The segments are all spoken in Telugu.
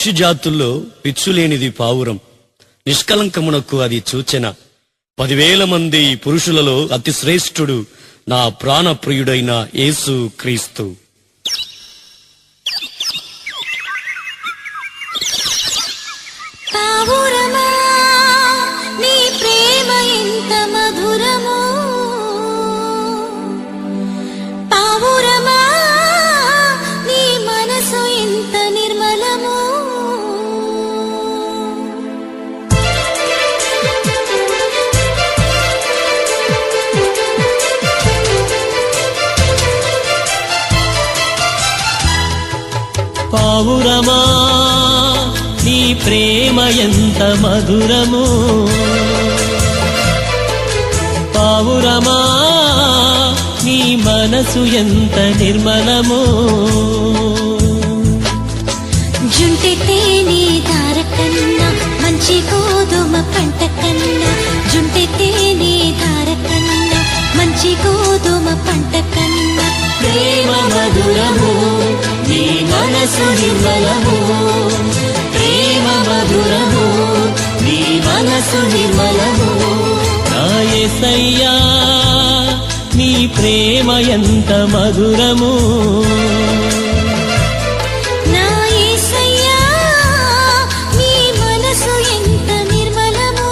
పక్షి జాతుల్లో పిచ్చులేనిది పావురం, నిష్కలంకమునకు అది సూచన. 10,000 మంది పురుషులలో అతి శ్రేష్ఠుడు నా ప్రాణప్రియుడైన యేసు క్రీస్తు. పావురమా నీ ప్రేమ ఎంత మధురము, పావురమా నీ మనసు ఎంత నిర్మలము. పావురమా నీ ప్రేమ ఎంత మధురము, పావురమా నీ మనసు ఎంత నిర్మలము. జుంటె తేనె ధార కన్నా మంచి గోధుమ పంట కన్నా, జుంటె తేనె ధార కన్నా మంచి గోధుమ పంట కన్నా ప్రేమ మధురము నీ మనసు నిర్మలము, ప్రేమ మధురము నీ మనసు నిర్మలము. నా యేసయ్యా నీ ప్రేమ ఎంత మధురము, నా యేసయ్యా నీ మనసు ఎంత నిర్మలము.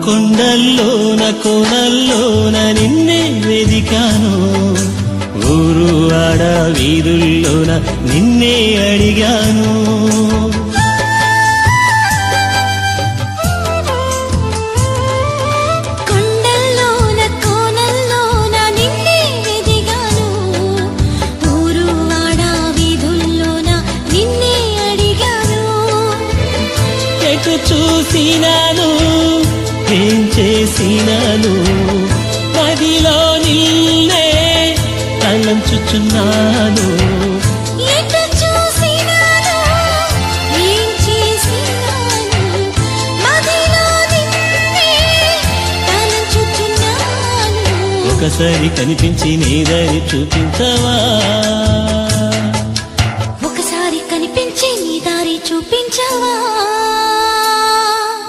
కొండల్లోన కోనల్లోన నిన్నే వెదికాను, ఊరు ఆడ వీధుల్లోన నిన్నే అడిగాను. కొండల్లోన కోనల్లోన నిన్నే వెదిగాను, ఊరు వాడ వీధుల్లోన నిన్నే అడిగాను. ఎటు చూసినాను ఏం చేసినాను, మదిలో నిన్నే తలంచుచున్నాను. ఎటు చూసినాను ఏం చేసినాను, మదిలో నిన్నే తలంచుచున్నాను. ఒకసారి కనిపించి నీ దారి చూపించవా, ఒకసారి కనిపించి నీ దారి చూపించవా.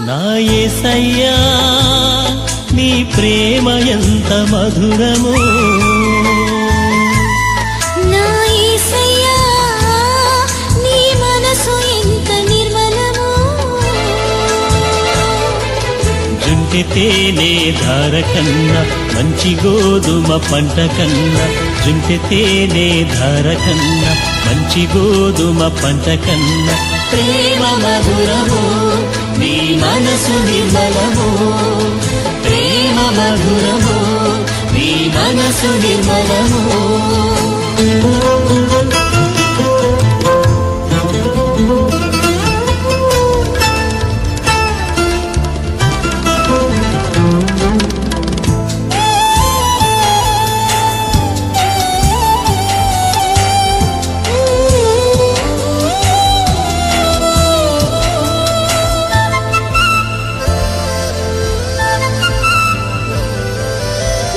నా యేసయ్యా నీ ప్రేమ ఎంత మధురము, నా యేసయ్యా నీ మనసు ఎంత నిర్మలము. జుంటి తేనె ధార కన్నా మంచి గోధుమ పంట కన్నా, జుంటి తేనె ధార కన్నా మంచి గోధుమ పంట కన్నా ప్రేమ మధురము నీ మనసు నిర్మలము, ప్రేమ మధురము నీ మనసు నిర్మలము.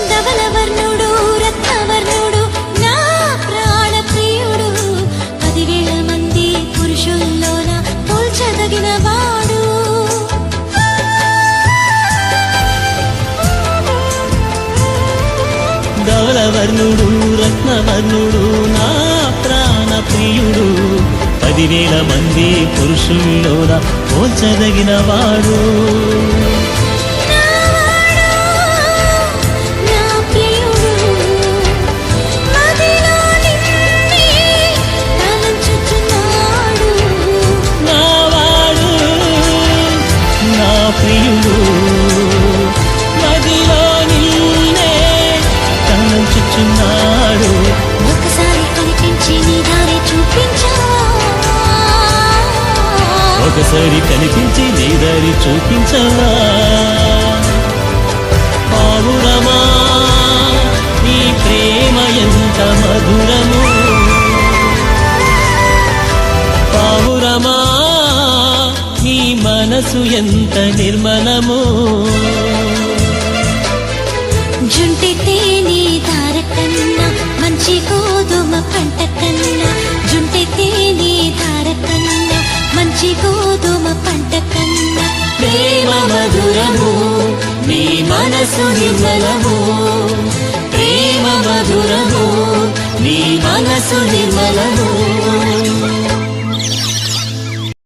ధవలవర్ణుడు రత్నవర్ణుడు నా ప్రాణప్రియుడు, 10,000 మంది పురుషుల్లోన పోల్చదగిన వాడు. ధవలవర్ణుడు రత్నవర్ణుడు నా ప్రాణ ప్రియుడు, 10,000 మంది పురుషుల్లోన పోల్చదగిన వాడు. నా ప్రియుడు ఒకసారి కనిపించి నీ దారి చూపించవా పావురమా నీ ప్రేమ ఎంత మధురము పావురమా నీ మనసు ఎంత నిర్మలము జుంటి తేనె ధార కన్నా మంచి గోధుమ పంట కన్నా జుంటి తేనె ధార కన్నా మంచి గోధుమ పంట కన్నా ప్రేమ మధురము నీ మనసు నిర్మలము ప్రేమ మధురము నీ మనసు నిర్మలము